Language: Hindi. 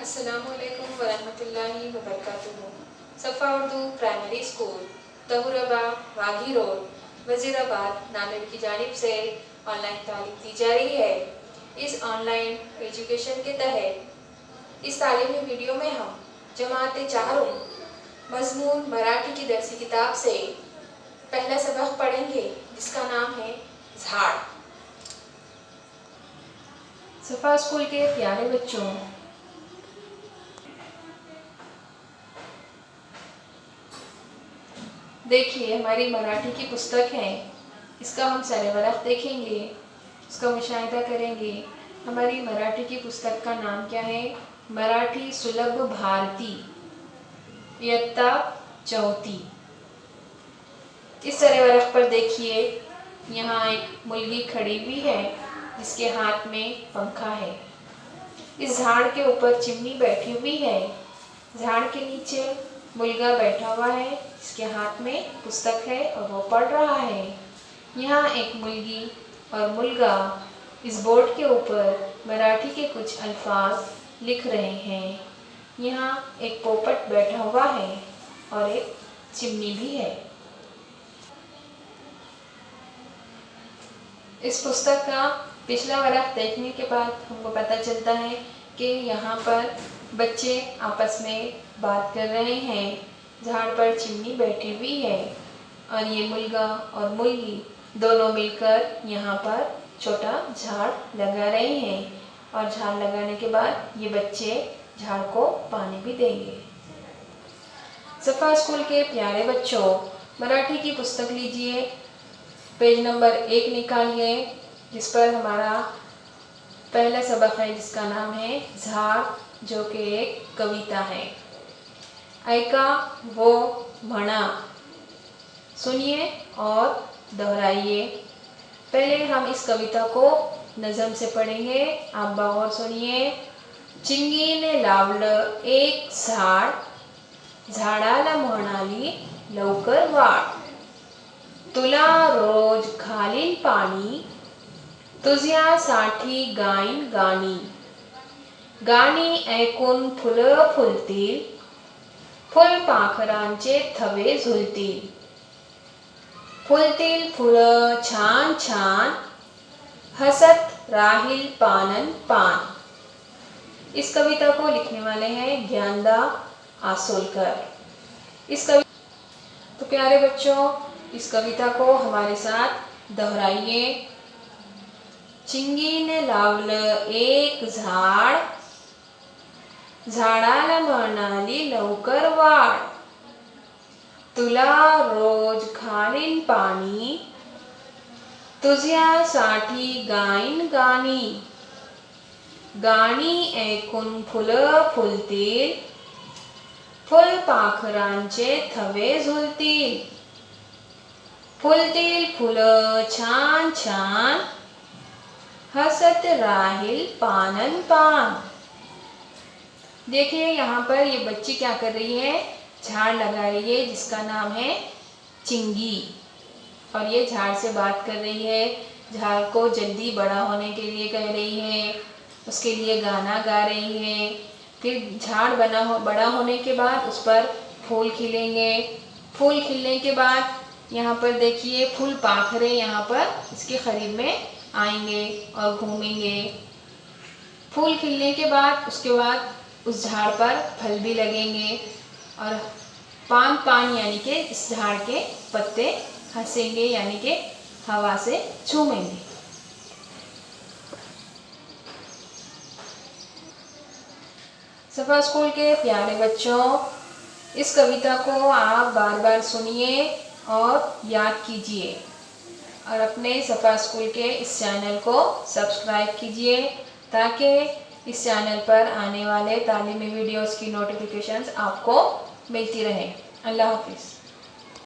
अस्सलामुअलैकुम वरहमतुल्लाहि वबरकातुहू। सफ़ा उर्दू प्राइमरी स्कूल तहुरबा वाघी रोड वज़ीराबाद नांदेड़ की जानिब से ऑनलाइन तालीम दी जा रही है। इस ऑनलाइन एजुकेशन के तहत इस तालीमी वीडियो में हम जमात चारों मज़मून मराठी की दरसी किताब से पहला सबक पढ़ेंगे, जिसका नाम है झाड़। सफ़ा स्कूल के प्यारे बच्चों, देखिए हमारी मराठी की पुस्तक है। इसका हम सरवरक़ देखेंगे, उसका मुशाहिदा करेंगे। हमारी मराठी की पुस्तक का नाम क्या है? मराठी सुलभ भारती, इयत्ता चौथी। इस सरवरक़ पर देखिए, यहाँ एक मुर्गी खड़ी हुई है जिसके हाथ में पंखा है। इस झाड़ के ऊपर चिमनी बैठी हुई है। झाड़ के नीचे मुर्गा बैठा हुआ है जिसके हाथ में पुस्तक है और वो पढ़ रहा है। यहाँ एक मुर्गी और मुर्गा इस बोर्ड के ऊपर मराठी के कुछ अल्फाज लिख रहे हैं। यहाँ एक पोपट बैठा हुआ है और एक चिमनी भी है। इस पुस्तक का पिछला वरक़ देखने के बाद हमको पता चलता है कि यहाँ पर बच्चे आपस में बात कर रहे हैं। झाड़ पर चिमनी बैठी हुई है और ये मुर्गा और मुर्गी दोनों मिलकर यहाँ पर छोटा झाड़ लगा रहे हैं और झाड़ लगाने के बाद ये बच्चे झाड़ को पानी भी देंगे। सफ़ा स्कूल के प्यारे बच्चों, मराठी की पुस्तक लीजिए, पेज नंबर 1 निकालिए, जिस पर हमारा पहला सबक है जिसका नाम है झाड़, जो कि एक कविता है। ऐका वो म्हणा, सुनिए और दोहराइए। पहले हम इस कविता को नज़म से पढ़ेंगे, आप गौर सुनिए। चिंगीने लावलं एक झाड, झाडाला म्हणाली लवकर वाढ, तुला रोज घालीन पाणी, तुझ्यासाठी गाईन गाणी, गाणी ऐकून फुलं फुलतील, फुलपाखरांचे थवे झुलतील, फुलतील फुलं छान छान, हसत राहील पानन पान। इस कविता को लिखने वाले हैं ज्ञानदा आसोलकर। तो प्यारे बच्चों, इस कविता को हमारे साथ दोहराइए। चिंगीने लावलं एक झाड, झाडाला म्हणाली लवकर वाढ, तुला रोज घालीन पाणी, तुझ्यासाठी गाईन गाणी, गाणी ऐकून फुलं फुलतील, फुलपाखरांचे थवे झुलतील, फुलतील फुलं छान छान, हसत राहील पानन पान। देखिए यहाँ पर ये बच्ची क्या कर रही है? झाड़ लगा रही है जिसका नाम है चिंगी, और ये झाड़ से बात कर रही है। झाड़ को जल्दी बड़ा होने के लिए कह रही है, उसके लिए गाना गा रही है। फिर झाड़ बड़ा होने के बाद उस पर फूल खिलेंगे। फूल खिलने के बाद यहाँ पर देखिए फूल पाखरे यहाँ पर इसके करीब में आएंगे और घूमेंगे। फूल खिलने के बाद उसके बाद उस झाड़ पर फल भी लगेंगे और पान पान यानी कि इस झाड़ के पत्ते हंसेंगे, यानी कि हवा से झूमेंगे। सफ़ा स्कूल के प्यारे बच्चों, इस कविता को आप बार बार सुनिए और याद कीजिए, और अपने सफ़ा स्कूल के इस चैनल को सब्सक्राइब कीजिए ताकि इस चैनल पर आने वाले तालीमी वीडियोस की नोटिफिकेशंस आपको मिलती रहे। अल्लाह हाफिज़।